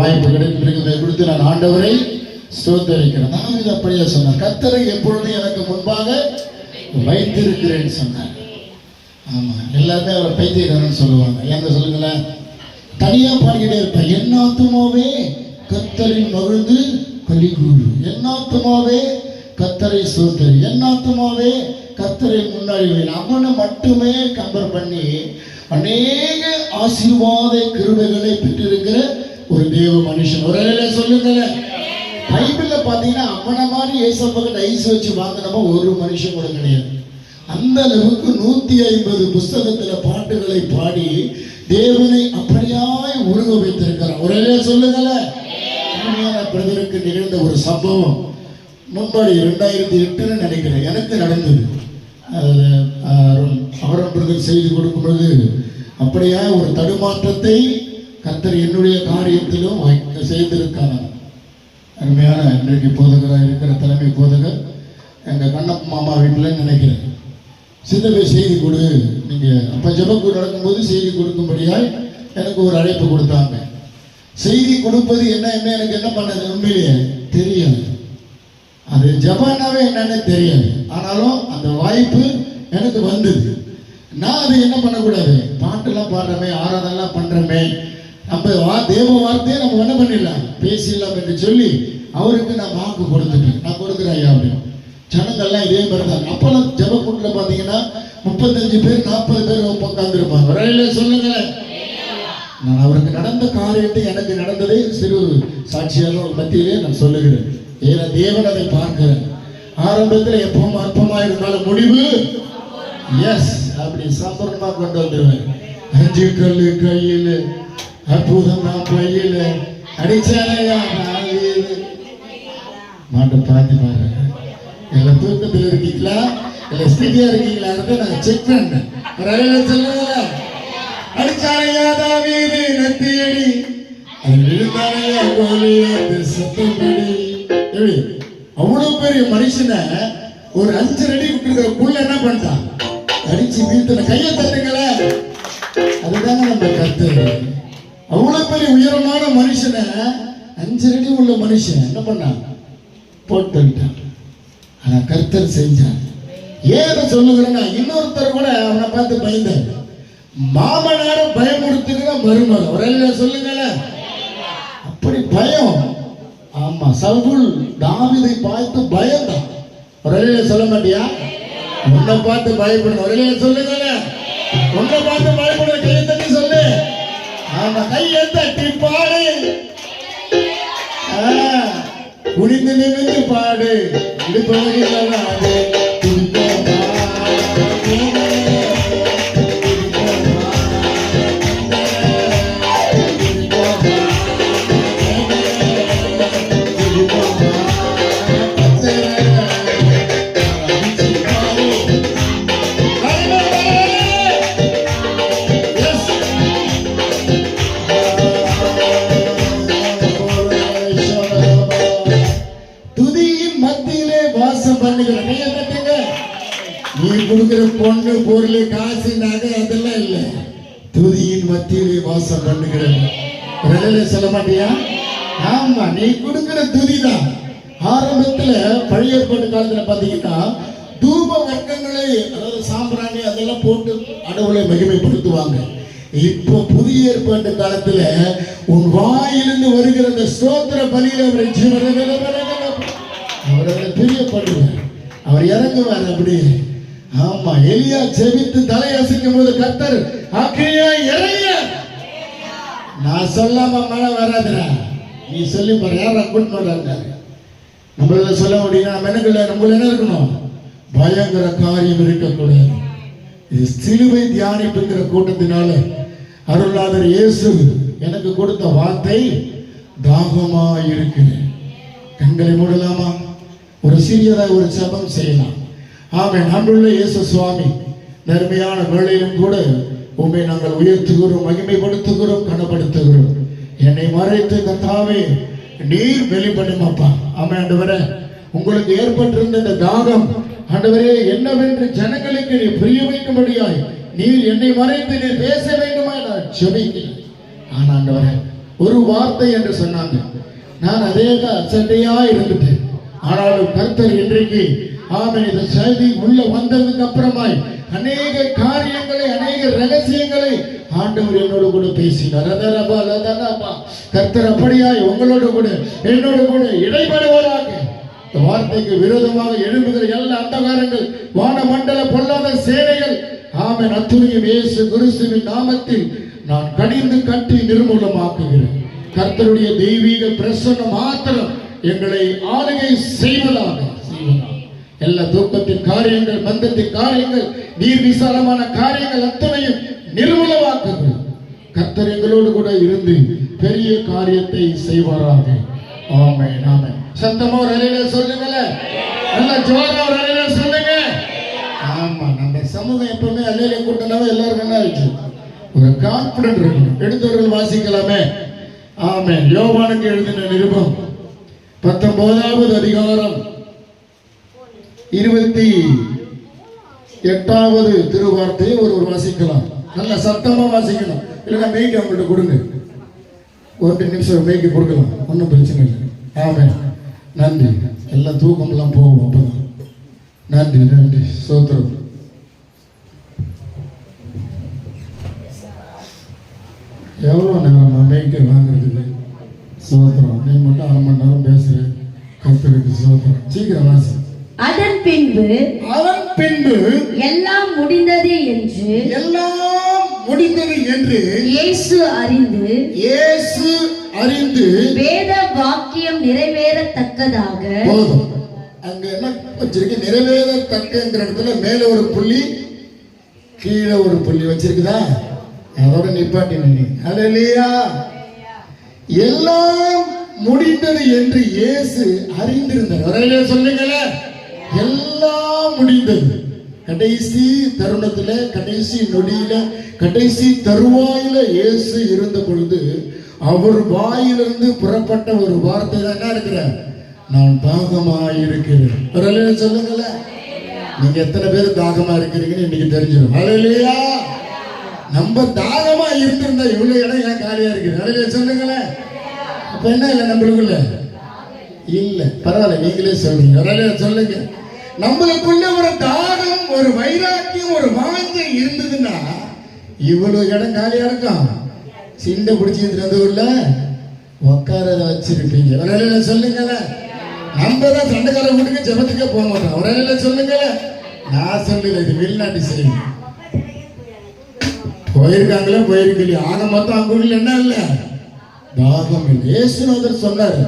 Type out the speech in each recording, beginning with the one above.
வாய்ப்பு கிடைத்திருக்கிறதை குறித்து நான் ஆண்டவரை ஸ்தோத்தரிக்கிறேன். தாவீது அப்படியே சொன்னார், கர்த்தரை எப்பொழுதும் எனக்கு முன்பாக வைத்திருக்கிறேன்னு சொன்னார். ஆமா, எல்லாருமே அவரை பைத்தியக்காரன்னு சொல்லுவாங்க. எங்க சொல்லுங்களேன், தனியா பாடிக்கிட்டே இருப்பேன், என் ஆத்துமாவே கர்த்தரில் மகிழ்ந்து களி கூறு, என் ஆத்துமாவே கர்த்தரை ஸ்தோத்திரி, என் ஆத்துமாவே கர்த்தரை முன்னாடி வை. அவனை மட்டுமே கம்பேர் பண்ணி அநேக ஆசீர்வாத கிருபைகளை பெற்றிருக்கிற ஒரு தேவ மனுஷன். ஒரு சொல்லுங்களேன், பைபிள்ல பாத்தீங்கன்னா அவனை மாதிரி ஏசப்பகிட்ட ஐஸ் வச்சு வாங்கினப்ப ஒரு மனுஷன் கூட கிடையாது. அந்த அளவுக்கு 150 புஸ்தகத்துல பாட்டுகளை பாடி தேவனை அப்படியாய் உருவ வைத்திருக்கிறார். ஒரு சொல்லுங்களேன், பிரதருக்கு நிகழ்ந்த ஒரு சம்பவம் முன்பாடி 2008 நினைக்கிறேன் எனக்கு நடந்தது. அவரம் பிரதர் செய்து கொடுக்கும்போது அப்படியா ஒரு தடுமாற்றத்தை கர்த்தர் என்னுடைய காரியத்திலும் செய்திருக்காங்க. அருமையான இன்றைக்கு போதகராக இருக்கிற தலைமை போதகர் எங்கள் கண்ணப்ப மாமா வீட்டில் நினைக்கிறேன், சிந்தனை செய்தி கொடு, நீங்கள் அப்போ ஜெபக்கூட நடக்கும்போது செய்தி கொடுக்கும்படியாய் எனக்கு ஒரு அழைப்பு கொடுத்தாங்க. செய்தி கொடுப்பது என்ன எனக்கு என்ன பண்ணது உண்மையிலேயே தெரியாது. அது ஜபானாவே என்னன்னு தெரியாது. ஆனாலும் அந்த வாய்ப்பு எனக்கு வந்தது. நான் அதை என்ன பண்ணக்கூடாது, பாட்டெல்லாம் பாடுறமே, ஆராதெல்லாம் பண்றோமே, நம்ம தேவ வார்த்தையை நம்ம என்ன பண்ணிடலாம், பேசிடலாம் என்று சொல்லி அவருக்கு நான் வாக்கு கொடுத்துட்டேன். நான் கொடுக்குறேன் ஐயா அப்படின்னு. ஜனங்கள்லாம் இதே மாதிரி தான். அப்பெல்லாம் ஜபக்கூட்டில் பார்த்தீங்கன்னா 35 பேர் 40 பேர் உட்காந்துருப்பாங்க. வரையில சொல்லுங்களேன், நான் அவருக்கு நடந்த காரியத்தை எனக்கு நடந்ததை சிறு சாட்சியாக மத்தியிலே நான் சொல்லுகிறேன். ஏன்னா தேவன் அதை பார்க்கிறேன். ஆரம்பத்தில் எப்பவும் அற்பமா இருந்தாலும் முடிவு எஸ் அப்படி சம்பரமா கொண்டு வந்துருவேன். 5 கல்லு கையில் அற்புதம் நான் கையில் அடிச்சாலையா மாட்டை பார்த்து பாருங்க. எல்லாம் தூக்கத்தில் இருக்கீங்களா இல்லை ஸ்திதியா இருக்கீங்களா நான் செக் பண்ணேன். சொல்லுங்க, அடிச்சாலையா தாவீது நெத்தியடி, அது விழுந்தாலையா கோலியாத்து சத்தப்படி. அவ்வளவு பெரிய மனுஷனை ஒரு 5 அடி விட்டுருக்கிற புள்ள என்ன பண்ணிட்டான், அடிச்சு வீழ்த்தின. கையை தட்டுங்கள, அதுதாங்க நம்ம கர்த்தர். அவ்வளவு பெரிய உயரமான மனுஷனை 5 அடி உள்ள மனுஷன் என்ன பண்ணான், போட்டுட்டான். ஆனா கர்த்தர் செஞ்சான். ஏன் சொல்லுகிறேன்னா, இன்னொருத்தர் கூட அவனை பார்த்து பயந்தார். மாமனார பயமுறுத்துகிற மருமகன். ஒரு சொல்லுங்களேன், அப்படி பயம். ஆமா, சவுல் தாவீதை பார்த்து பயந்தான். ஒரு சொல்ல மாட்டியா, உன்னை பார்த்து பயப்படணும். ஒரு சொல்லுங்களேன், உன்னை பார்த்து பயப்பட. கையை தட்டி சொல்லு. ஆமா, கையை தட்டி பாடு, குனிந்து நிமிந்து பாடு, இடுப்பவர்களாது கொடுக்கிற பொண்ணு பொருள் காசு நகை அதெல்லாம் இல்லை, துதியின் மத்தியிலே வாசம் பண்ணுகிறது. சொல்ல மாட்டியா? ஆமா, நீ கொடுக்கிற துதிதான். ஆரம்பத்துல பழைய ஏற்பாட்டு காலத்துல பாத்தீங்கன்னா தூப வர்க்கங்களை, அதாவது சாம்பிராணி அதெல்லாம் போட்டு கடவுளை மகிமைப்படுத்துவாங்க. இப்போ புதிய ஏற்பாட்டு காலத்துல உன் வாயிலிருந்து வருகிற அந்த ஸ்தோத்திர பலியில அவரை பிரியப்படுவார், அவர் இறங்குவார். அப்படி ஆமா, எலியா ஜெபித்து தலை அசைக்கும் போது கர்த்தர் அக்கினியா இறங்க. நான் சொல்லாம மழை வராதுடா, நீ சொல்லி பாரு. யாரா கூட்டினோட நம்மளால சொல்ல முடியும். நம்ம நம்மள என்ன இருக்கணும், பயங்கர காரியம் இருக்கக்கூடாது. இது சிலுவை தியானிப்புங்கிற கூட்டத்தினால அருளாளர் இயேசு எனக்கு கொடுத்த வார்த்தை தாகமா இருக்கிறேன். கண்களை மூடலாமா? ஒரு சிறியதாக ஒரு ஜெபம் செய்யலாம். ஆமென். அன்புள்ள இயேசு சுவாமி, நன்மையான வேளையிலும் கூட உம்மை நாங்கள் உயர்த்துகிறோம், மகிமைப்படுத்துகிறோம், கனப்படுத்துகிறோம். என்னை மறைத்து கர்த்தாவே நீர் வெளிப்படுமாப்பா. ஆமென் ஆண்டவரே, உங்களுக்கு ஏற்பட்டிருந்த இந்த தாகம் ஆண்டவரே என்னவென்று ஜனங்களுக்கு நீ புரிய வைக்கும்படியாய் நீர் என்னை மறைத்து நீர் பேச வேண்டுமா நான் ஜெபிக்கிறேன். ஆனா ஆண்டவரே, ஒரு வார்த்தை என்று சொன்னாங்க. நான் அதே அசட்டையா இருந்துட்டேன். ஆனாலும் கர்த்தர் இன்றைக்கு ஆமென் இந்த செய்தி உள்ள வந்ததுக்கு அப்புறமாய் அநேக காரியங்களை, அநேக ரகசியங்களை ஆண்டவர் என்னோடு கூட பேசினார். கர்த்தர் அப்படியாய் உங்களோடு கூட என்னோடு கூட இடைபடுவாராக. இந்த வார்த்தைக்கு விரோதமாக எழும்புகிற எல்லா அந்தகாரங்கள், வானமண்டல பொல்லாத சேனைகள் ஆமென் அத்துணையும் இயேசு கிறிஸ்துவின் நாமத்தில் நான் கடிந்து கட்டி நிர்மூலமாக்குகிறேன். கர்த்தருடைய தெய்வீக பிரசன்னம் மாத்திரம் எங்களை ஆளுகை செய்வதாக. எல்லா தூக்கத்தின் காரியங்கள், பந்தத்தின் காரியங்கள், நீர் விசாலமான காரியங்கள் அத்தனையும் நிர்மூலமாக்குங்கள். கர்த்தர் எங்களோடு கூட இருந்து பெரிய காரியத்தை செய்வாராக. ஆமென் ஆமென். சத்தமா ஒரு அலையில சொல்லுங்களேன், நல்ல ஜோரா ஒரு அலையில சொல்லுங்க. ஆமா, நம்ம சமூகம் எப்பவுமே அலையில கூட்டினாவே எல்லாரும் நல்லா இருக்கு, ஒரு கான்பிடன்ட் இருக்கணும். எடுத்தவர்கள் வாசிக்கலாமே. ஆமென். யோவானுக்கு எழுதின நிருபம் 19வது அதிகாரம் 28வது திருவார்த்தையை ஒரு வாசிக்கலாம். நல்ல சத்தமா வாசிக்கணும். இல்லைன்னா மெய்க்கு அவங்கள்ட்ட கொடுங்க, 1 நிமிஷம் மெய்க்கு கொடுக்கலாம், ஒன்றும் பிரச்சனை இல்லை. ஆமென். நன்றி. எல்லாம் தூக்கம்லாம் போகும் அப்பதான். நன்றி நன்றி சோத்திரம். எவ்வளோ நேரம் மெய்க்கு வாங்குறதுக்கு? சோத்திரம். நீ மட்டும் 1/2 மணி நேரம் பேசுற. கர்த்தருக்கு சோத்திரம். சீக்கிரம் வாசி. அதன் பின்பு எல்லாம் முடிந்தது என்று இயேசு அறிந்து வேத வாக்கியம் நிறைவேறத்தக்கதாக. போதும். அங்க என்ன வச்சிருக்கு? நிறைவேறத்தக்கங்கிற இடத்துல மேல ஒரு புள்ளி, கீழே ஒரு புள்ளி வச்சிருக்குதா? அதோட நிப்பாட்டினீங்க. அல்லேலூயா. எல்லாம் முடிந்தது என்று இயேசு அறிந்திருந்தார். சொல்லுங்களே, எல்லாம் முடிந்தது. கடைசி தருணத்துல, கடைசி நொடியில, கடைசி தருவாயில இயேசு இருந்த பொழுது அவர் வாயிலிருந்து புறப்பட்ட ஒரு வார்த்தை தான் என்ன இருக்கிற? நான் தாகமாய் இருக்கிறேன். சொல்லுங்களேன். நீங்க எத்தனை பேர் தாகமா இருக்கிறீங்கன்னு இன்னைக்கு தெரிஞ்சிடும். அல்லேலூயா. நம்ம தாகமா இருந்திருந்தா இவ்வளவு இடம் ஏன் காலியா இருக்குது? அல்லேலூயா சொல்லுங்களேன். அப்ப என்ன இல்லை நம்மளுக்குள்ள? இல்ல, பரவாயில்ல, நீங்களே சொல்றீங்க. சொல்லுங்க. நம்மளுக்குள்ள ஒரு தாகம், ஒரு வைராக்கியம், ஒரு வாஞ்சை இருந்ததுன்னா இவ்வளவு இடம் காலியா இருக்கும். சிண்டை பிடிச்சிட்டு உள்ள உட்காரத வச்சிருப்பீங்க. சொல்லுங்களேன். நம்ம தான் சண்டைக்கார வீட்டுக்கு ஜபத்துக்கே போக மாட்டோம். சொல்லுங்களேன். நான் சொல்லல, இது வெளிநாட்டு செய்தி. போயிருக்காங்களே போயிருக்கலையே, ஆக மொத்தம் அவங்க வீட்டுல என்ன இல்லை? தாகம் இல்லை. இயேசுநாதர் சொன்னார்,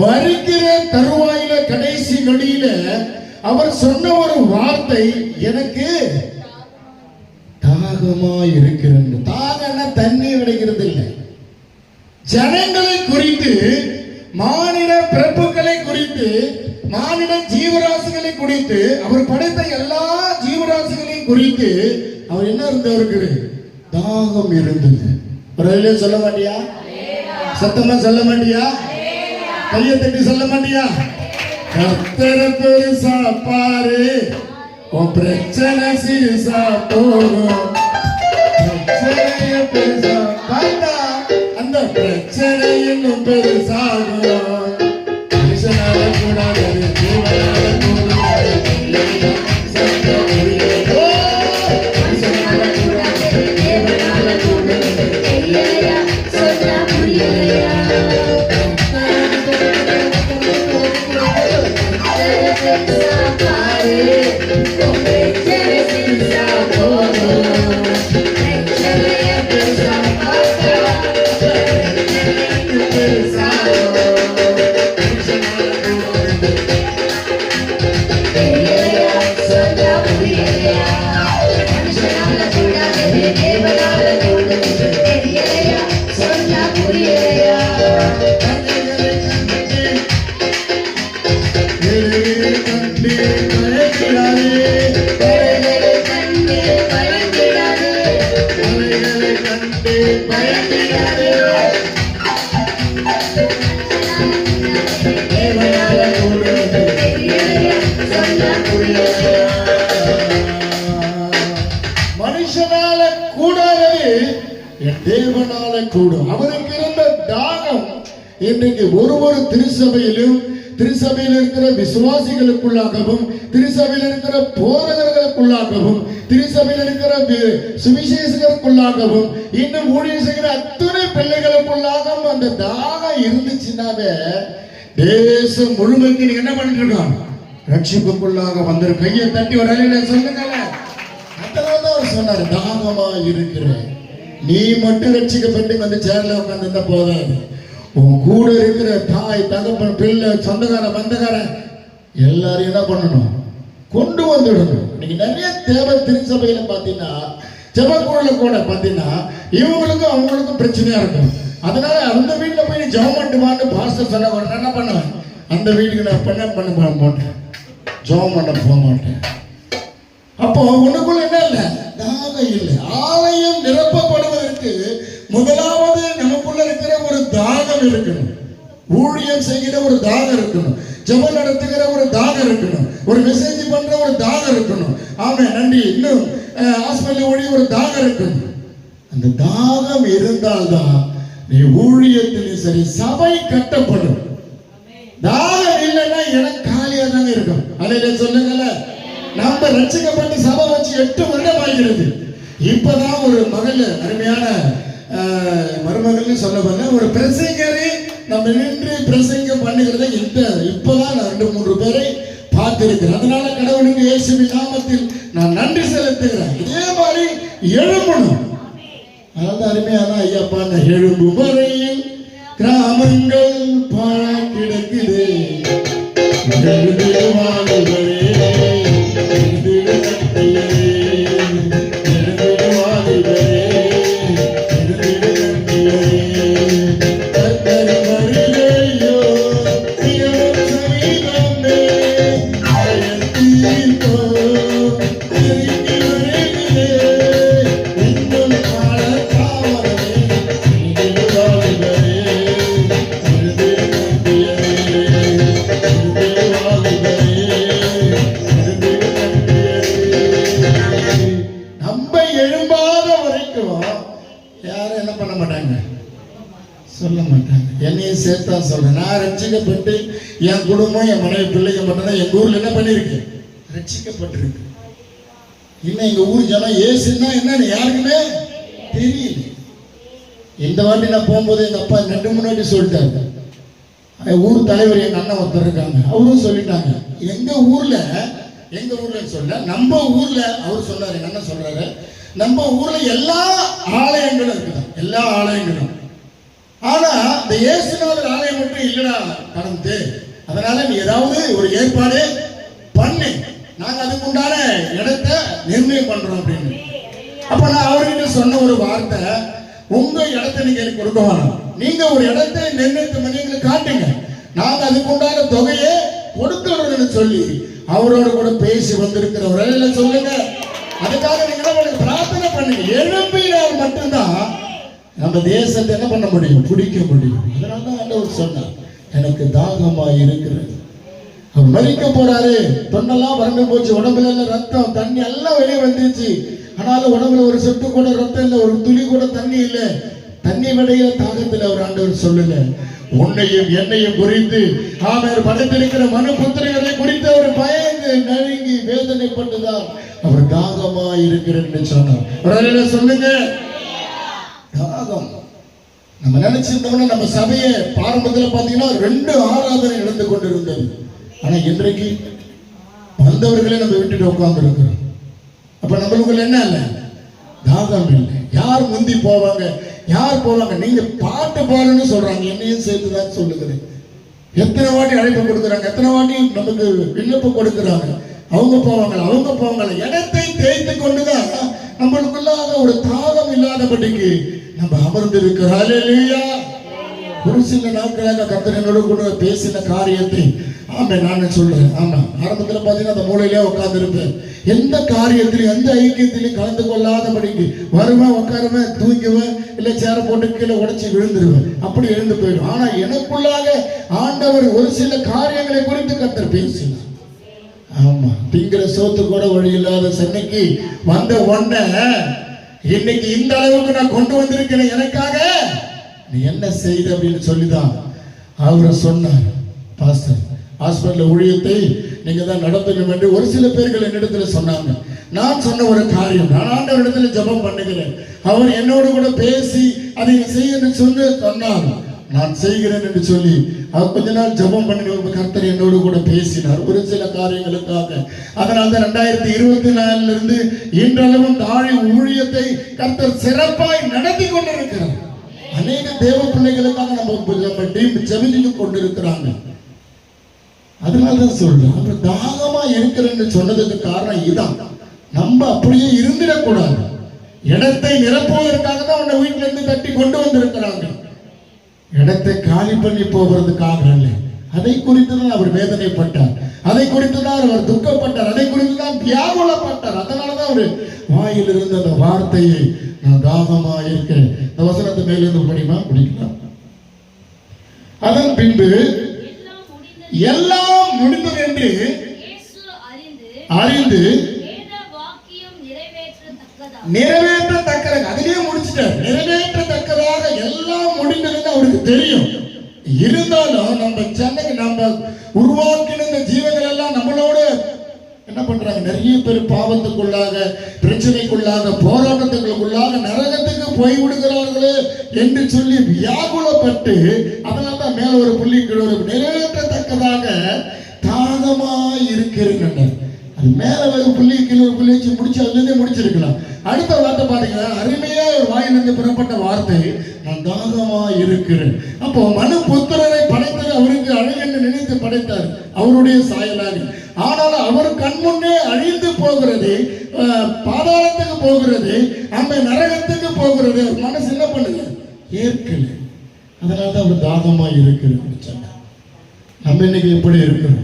மரிக்கிற தருவாயில கடைசி நொடியில அவர் சொன்ன ஒரு வார்த்தை, எனக்கு தாகமா இருக்கிறது. தாகம்னா தண்ணி கிடைக்கிறது இல்லை. ஜனங்களை குறித்து, மாநில பிறப்புகளை குறித்து, மாநில ஜீவராசிகளை குறித்து, அவர் படைத்த எல்லா ஜீவராசிகளையும் குறித்து அவர் என்ன இருந்தவருக்கு? தாகம் இருந்தது. சொல்ல மாட்டியா? சத்தமா சொல்ல மாட்டியா? கையை தட்டி சொல்ல மாட்டியா? கர்த்தரை பெருசா பாரு, உன் பிரச்சனை சிறுசா போகும். பிரச்சனைய பெருசா பார்த்தா அந்த பிரச்சனை இன்னும் பெருசாகும். மனுஷனால கூடாது, ஜீவனால கூடாது. மனுஷனால கூடாது, என் தேவனால கூடும். அவருக்கு இருந்த இன்றைக்கு ஒரு திருச்சபையிலும் திருச்சபையில் இருக்கிற விசுவாசிகளுக்குள்ளாகவும் திருச்சபையில் இருக்கிற போதகர்களுக்குள்ளாகவும் திருச்சபையில் இருக்கிற சுவிசேஷகருக்குள்ளாகவும் இன்னும் ஊழியர் செய்கிற அத்தனை பிள்ளைகளுக்குள்ளாகவும் அந்த தாகம் இருந்துச்சுன்னாவே தேசம் முழுமைக்கு நீங்க என்ன பண்ணிட்டு இருக்கோம்? ரட்சிப்புக்குள்ளாக வந்திரு. கையை தட்டி ஒரு அலையில சொல்லுங்கள. அதனால அவர் சொன்னார், தாகமா இருக்கிறேன். நீ மட்டும் ரட்சிக்கப்பட்டு வந்து சேர்ல உட்கார்ந்து போதாது. உன் கூட இருக்கிற தாய் தகப்பன் பிள்ளை சொந்தக்கார பந்தக்காரன் எல்லாரும் என்ன பண்ணணும்? கொண்டு வந்துடணும். இன்னைக்கு நிறைய தேவை திருச்சபையில பாத்தீங்கன்னா ஜெபக்குழுல கூட பாத்தீங்கன்னா இவங்களுக்கும் அவங்களுக்கும் பிரச்சனையா இருக்கும். அதனால அந்த வீட்டுல போய் ஜெபம் பண்ணிட்டு பாஸ்டர் சொன்ன உடனே என்ன பண்ணுவேன்? அந்த வீட்டுக்கு நான் பண்ண மாட்டேன், ஜெபம் பண்ண போக மாட்டேன். அப்போ உனக்குள்ள என்ன இல்லை? தாகம் இல்லை. ஆலயம் நிரப்பப்படுவதற்கு முதலாவது நமக்குள்ள இருக்கிற ஒரு தாகம் இருக்கணும். ஊழியம் செய்கிற ஒரு தாகம் இருக்கணும். ஜெபம் நடத்துகிற ஒரு தாகம் இருக்கணும். ஒரு மெசேஜ் பண்ற ஒரு தாகம் இருக்கணும். ஆமா, நன்றி. இன்னும் ஹாஸ்பிட்டல் ஊழிய ஒரு தாகம் இருக்கணும். அந்த தாகம் இருந்தால்தான் நீ ஊழியத்திலும் சரி சபை கட்டப்படும். தாகம் இல்லைன்னா எனக்கு காலியா தாங்க இருக்கும். அதை சொல்லுங்கல்ல. நம்ம ரட்சிக்கப்பட்டு சபை வச்சு 8 வருடம் ஆகிறது. இப்பதான் ஒரு மகள், அருமையான மருமகள் சொல்ல போன ஒரு பிரசங்கரை நம்ம நின்று பிரசங்கம் பண்ணுகிறத இப்பதான் நான் 2-3 பேரை பார்த்திருக்கிறேன். அதனால கடவுளுக்கு இயேசுவின் நாமத்தில் நான் நன்றி செலுத்துகிறேன். இதே மாதிரி எழும்பணும். அதாவது அருமையான ஐயப்பா, எழும்பும் வரையில் கிராமங்கள் பாழ கிடக்குது. சேர்த்தா சொல்றேன். நான் ரட்சிக்கப்பட்டு என் குடும்பம் என் மனைவி பிள்ளைங்க மட்டும்தான் எங்க ஊர்ல என்ன பண்ணிருக்கு? ரட்சிக்கப்பட்டிருக்கு. இன்னும் எங்க ஊர் ஜனம் ஏசுன்னா என்னன்னு யாருக்குமே தெரியல. இந்த வாட்டி நான் போகும்போது எங்க அப்பா 2 முன்னாடி சொல்லிட்டாரு. ஊர் தலைவர் எங்க அண்ணன் ஒருத்தர் இருக்காங்க, அவரும் சொல்லிட்டாங்க. எங்க ஊர்ல சொல்ல நம்ம ஊர்ல அவர் சொன்னாரு, எங்க அண்ணன் சொல்றாரு, நம்ம ஊர்ல எல்லா ஆலயங்களும் இருக்குதான், எல்லா ஆலயங்களும். ஆனா இந்த இயேசுநாதர் ஆலயம் மட்டும் இல்லடா கடந்து. அதனால நீ ஏதாவது ஒரு ஏற்பாடு பண்ணு, நாங்க அதுக்கு உண்டான இடத்தை நிர்ணயம் பண்றோம் அப்படின்னு. அப்ப நான் அவர்கிட்ட சொன்ன ஒரு வார்த்தை, உங்க இடத்தை நீங்க எனக்கு கொடுக்க வேணாம், நீங்க ஒரு இடத்தை நிர்ணயித்து பண்ணி எங்களுக்கு காட்டுங்க, நாங்க அதுக்கு உண்டான தொகையை கொடுத்துடுறோம்னு சொல்லி அவரோட கூட பேசி வந்திருக்கிறவர்கள் சொல்லுங்க. அதுக்காக நீங்க பிரார்த்தனை பண்ணுங்க. எழுப்பினால் மட்டும்தான் நம்ம தேசத்தை என்ன பண்ண முடியும்? பிடிக்க முடியும். அதனாலதான் ஆண்டவர் சொன்னார், எனக்கு தாகமா இருக்கிறது. அவர் மரிக்க போறாரு, தொண்டெல்லாம் வறண்டு போச்சு, உடம்புல ரத்தம் தண்ணி எல்லாம் வெளியே வந்துருச்சு. ஆனாலும் உடம்புல ஒரு சொட்டு கூட ரத்தம் இல்லை, ஒரு துளி கூட தண்ணி இல்லை. தண்ணி விடைய தாகத்தில் அவர் ஆண்டவர் சொல்லுங்க, உன்னையும் என்னையும் குறித்து அவர் படைத்திருக்கிற மனு புத்திரர்களை குறித்து அவர் பயந்து நடுங்கி வேதனைப்பட்டுதான் அவர் தாகமா இருக்கிறேன்னு சொன்னார். சொல்லுங்க, தாகம். நம்ம நினைச்சிருந்தோம்னா நம்ம சபையை பாரம்பரியத்தில் பார்த்தீங்கன்னா 2 ஆராதனை நடந்து கொண்டிருந்தது. ஆனா இன்றைக்கு வந்தவர்களே நம்ம விட்டுட்டு உட்கார்ந்து இருக்கிறோம். அப்ப நம்மளுக்குள்ள என்ன இல்லை? தாகம் இல்லை. யார் முந்தி போவாங்க, யார் போவாங்க? நீங்க பாட்டு பாருன்னு சொல்றாங்க, என்னையும் சேர்த்துதான் சொல்லுகிறேன். எத்தனை வாட்டி அழைப்பு கொடுக்குறாங்க, எத்தனை வாட்டி நமக்கு விண்ணப்பம் கொடுக்குறாங்க. அவங்க போவாங்களா? இடத்தை தேய்த்து கொண்டுதான் நம்மளுக்குள்ளாக ஒரு தாகம் இல்லாதபடிக்கு நம்ம அமர்ந்திருக்கிறோம். ஹல்லேலூயா. ஒரு சில நாட்களாக கர்த்தர் என்னோட கூட பேசின காரியத்தை நான் சொல்றேன். ஆமா, ஆரம்பத்துல பாத்தீங்கன்னா அந்த மூலையிலே உட்கார்ந்து இருப்பேன். எந்த காரியத்திலும் எந்த ஐக்கியத்திலையும் கலந்து கொள்ளாதபடிக்கு வருவேன், உட்காருவேன், தூங்குவேன், இல்ல சேர போட்டு கீழே உடைச்சி விழுந்துருவேன், அப்படி எழுந்து போயிடும். ஆனா எனக்குள்ளாக ஆண்டவர் ஒரு சில காரியங்களை குறித்து கர்த்தர் பேசினார். ஆமா, திங்கிற சோத்து கூட வழி இல்லாத சென்னைக்கு வந்த ஒன்ன இன்னைக்கு இந்த அளவுக்கு நான் கொண்டு வந்திருக்கிறேன். எனக்காக நீ என்ன செய்த அப்படின்னு சொல்லிதான் அவர் சொன்னார், பாஸ்டர் ஹாஸ்பிட்டல் ஊழியத்தை நீங்க தான் நடத்தணும் என்று ஒரு சில பேர்கள் என்னிடத்துல சொன்னாங்க. நான் சொன்ன ஒரு காரியம், நான் ஆண்டவரிடத்துல ஜெபம் பண்ணுகிறேன், அவர் என்னோடு கூட பேசி அதை செய்ய சொன்னார், நான் செய்கிறேன் என்று சொல்லி அவர் கொஞ்ச நாள் ஜெபம் பண்ணி கர்த்தர் என்னோடு கூட பேசினார் ஒரு சில காரியங்களுக்காக. அதனால தான் 2024 இருந்து இன்றளவும் தாழி ஊழியத்தை கர்த்தர் சிறப்பாய் நடத்தி கொண்டிருக்கிறார். அநேக தேவ பிள்ளைகளுக்காக நம்ம டீம் ஜெபித்து கொண்டிருக்கிறாங்க. அதனாலதான் சொல்றேன், அவர் தாகமா இருக்கிறேன்னு சொன்னதுக்கு காரணம் இதான். நம்ம அப்படியே இருந்திடக்கூடாது. இடத்தை நிரப்புவதற்காக தான் உன்னை வீட்டுல இருந்து தட்டி கொண்டு வந்திருக்கிறாங்க. இடத்தை காலி பண்ணி போவதற்காக அல்ல. அதை குறித்து தான் அவர் வேதனைப்பட்டார், அதை குறித்து தான் அவர் துக்கப்பட்டார், அதை குறித்து தான் வியாகுலப்பட்டார். அதனாலதான் அவர் வாயில் இருந்த அந்த வார்த்தையை நான் தாகமா இருக்கிறேன். இந்த வசனத்தை மேலிருந்து படிக்கலாம். அதன் பின்பு எல்லாம் முடிந்தது என்று அறிந்து நிறைவேற்றத்தக்கதாக, அதிலே முடிச்சிட்டார். நிறைவேற்றத்தக்கதாக எல்லாம் முடிந்ததுன்னு அவருக்கு தெரியும். இருந்தாலும் நம்ம சென்னைக்கு நம்ம உருவாக்கின இந்த ஜீவங்கள் எல்லாம் நம்மளோட என்ன பண்றாங்க, நிறைய பேர் பாவத்துக்குள்ளாக, பிரச்சனைக்குள்ளாக, போராட்டத்துக்குள்ளாக, நரகத்துக்கு போய் விடுகிறார்களே என்று சொல்லி வியாகுலப்பட்டு, அதனால தான் மேல ஒரு புள்ளி ஒரு நிறைவேற்றத்தக்கதாக தாகமாய் இருக்கிறேன். அது மேல ஒரு புள்ளி கீழே ஒரு புள்ளி வச்சு முடிச்சு அதுல இருந்தே முடிச்சிருக்கலாம். அடுத்த வார்த்தை பாத்தீங்கன்னா, அருமையா ஒரு வாயிலிருந்து பெறப்பட்ட வார்த்தை, நான் தாகமா இருக்கிறேன். அப்போ மனு புத்திரரை படைத்தது அவருக்கு அழகென்று நினைத்து படைத்தார், அவருடைய சாயலாக. ஆனாலும் அவர் கண்முன்னே அழிந்து போகிறது, பாதாளத்துக்கு போகிறது, அந்த நரகத்துக்கு போகிறது. அவர் மனசு என்ன பண்ணுங்க, ஏற்கல. அதனாலதான் அவர் தாகமா இருக்கிறது. நம்ம இன்னைக்கு எப்படி இருக்கிறோம்?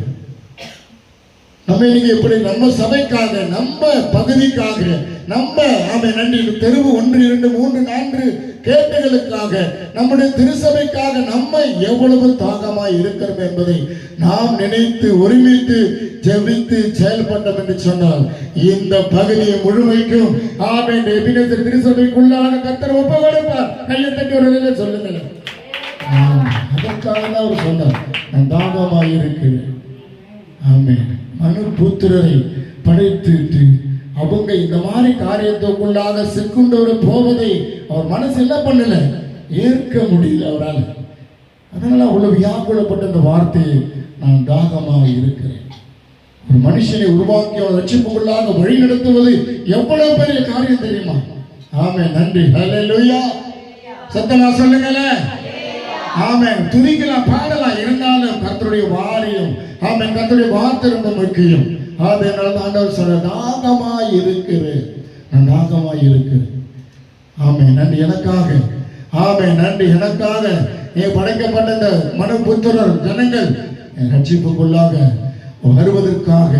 நம்ம இன்னைக்கு எப்படி நம்ம சபைக்காக, நம்ம பகுதிக்காக, நம்ம நன்றி தெருவு 1, 2, 3, 4 கேட்டுகளுக்காக, நம்முடைய திருசபைக்காக நம்ம எவ்வளவு தாகமாய் இருக்கிறோம் என்பதை நாம் நினைத்து ஒருமித்து ஜெபித்து செயல்பட்டோம் என்று சொன்னால் இந்த பகுதியை முழுமைக்கும் எபினேசர் திருசபைக்குள்ளாக கர்த்தர் ஒப்பு கொடுப்பார். கையை தட்டி ஒரு நிலை சொல்லுங்கள். அதற்காக தான் அவர் சொன்னார், நான் தாகமாய் இருக்கிறேன். ஆமென். மனு புத்திரரை படைத்துட்டு அவங்க இந்த மாதிரி காரியத்துக்குள்ளாக சிக்குண்டோடு போவதை அவர் மனசு என்ன பண்ணல, ஏற்க முடியல அவரால். அதனால அவ்வளவு வியாகுலப்பட்ட அந்த வார்த்தையை, நான் தாகமாக இருக்கிறேன். ஒரு மனுஷனை உருவாக்கி அவர் ரட்சிப்புக்குள்ளாக வழி நடத்துவது எவ்வளவு பெரிய காரியம் தெரியுமா? ஆமென். நன்றி. ஹல்லேலூயா. சத்தமா சொல்லுங்களேன். ஆமென். துதிக்கலாம், பாடலாம், இருந்தாலும் கர்த்தருடைய வாரியம், ஆமென், கர்த்தருடைய வார்த்தை ரொம்ப முக்கியம். அதனால ஆண்டவர் சொல்ற, தாகமாய் இருக்கிறேன், நான் தாகமாய் இருக்கிறேன். ஆமென். நன்றி எனக்காக, ஆமென், நன்றி எனக்காக படைக்கப்பட்ட இந்த மனு புத்திரர் ஜனங்கள் ரட்சிப்புக்குள்ளாக வருவதற்காக,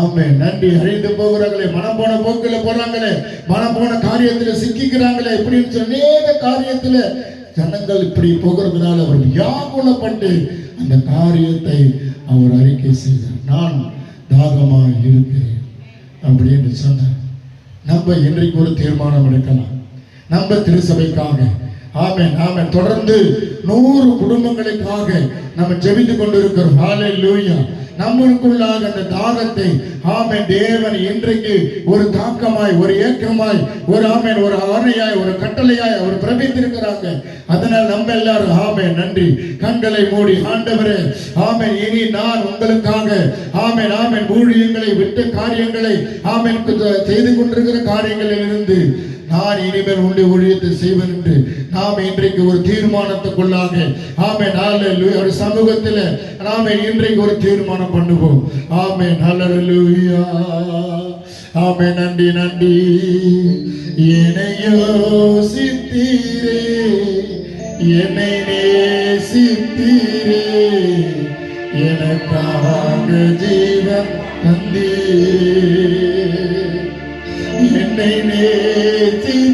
ஆமென், நன்றி. அழிந்து போகிறாங்களே, மனம் போன போக்கில் போறாங்களே, மனம் போன காரியத்தில் சிக்கிக்கிறாங்களே, இப்படின்னு சொல்லி அநேக காரியத்தில் ஜனங்கள் இப்படி போகிறதுனால அவர் வியாகுலப்பட்டு அந்த காரியத்தை அவர் அறிக்கை செய்தார், நான் தாகமாக இருக்கிறேன் அப்படின்னு சொன்னார். நம்ம இன்றைக்கு ஒரு தீர்மானம் எடுக்கலாம், நம்ம திருசபைக்காக, ஆமென், ஆமென், தொடர்ந்து 100 குடும்பங்களுக்காக நம்ம ஜெபித்து கொண்டிருக்கிறோம். ஹல்லேலூயா. நம்மளுக்குள்ளாக அந்த தாகத்தை, ஆமென், தேவன் இன்றைக்கு ஒரு தாக்கமாய், ஒரு ஏக்கமாய், ஒரு ஆமென், ஒரு ஆணையாய், ஒரு கட்டளையாய் அவர் பிறப்பித்திருக்கிறாங்க. அதனால் நம்ம எல்லாரும், ஆமென், நன்றி, கண்களை மூடி, ஆண்டவரே, ஆமென், இனி நான் உங்களுக்காக, ஆமென், ஆமென், ஊழியங்களை விட்ட காரியங்களை, ஆமென், செய்து கொண்டிருக்கிற காரியங்களில் இருந்து நான் இனிமேல் உன்னுடைய ஊழியத்தை செய்வேன் என்று நாம் இன்றைக்கு ஒரு தீர்மானத்துக்குள்ளாக, ஆமென், ஹல்லேலூயா, ஒரு சமூகத்தில் நாம இன்றைக்கு ஒரு தீர்மானம் பண்ணுவோம். ஆமென், ஹல்லேலூயா. ஆமென். நன்றி, நன்றி. என்னை யோசித்தீரே, என்னை நேசித்தீரே, எனக்காக ஜீவன் தந்தீரே, என்னை நேசித்தீரே,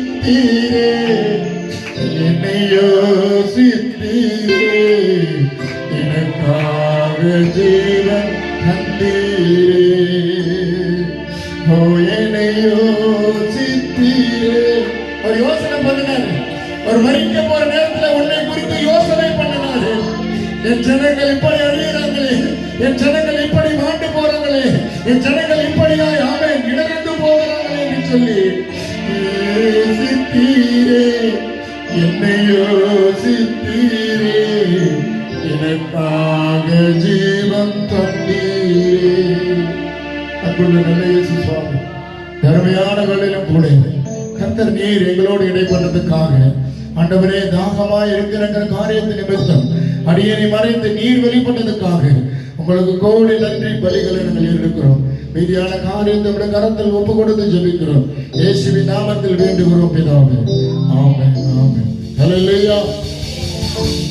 என்னை யோசித்தீரே, எனக்காக ஜீவன் தந்தீரே, ஓ என்னை யோசித்தீரே. ஒரு யோசனை பண்ணினாரு, ஒரு மறிக்க போற நேரத்தில் உன்னை குறித்து யோசனை பண்ணினாரு. என் ஜனங்கள் இப்படி அழியிறாங்களே, என் ஜனங்கள் இப்படி மாண்டு போறாங்களே, என் ஜனங்கள் இப்படியாய் ஆமென் இடர்ந்து போகிறாங்களே என்று சொல்லி யோசித்தீரே, என்னை யோசித்தீரே, எனக்காக ஜீவன் தந்தீரே. அன்புள்ள நல்ல இயேசு சுவாமி, அருமையான வேளையிலும் கூட கர்த்தர் நீர் எங்களோடு இடைப்பட்டதுக்காக, ஆண்டவரே தாகமாய் இருக்கிற காரியத்தை நிமித்தம் அடியனை மறைந்து நீர் வெளிப்பட்டதுக்காக உங்களுக்கு கோடி நன்றி பலிகளை நாங்கள் இருக்கிறோம். மீதியான காரியத்தை விட கரத்தில் ஒப்பு கொடுத்து ஜெபிக்கிறோம். இயேசுவின் நாமத்தில் வேண்டுகிறோம் பிதாவே. ஆமென், ஆமென். ஹல்லேலூயா.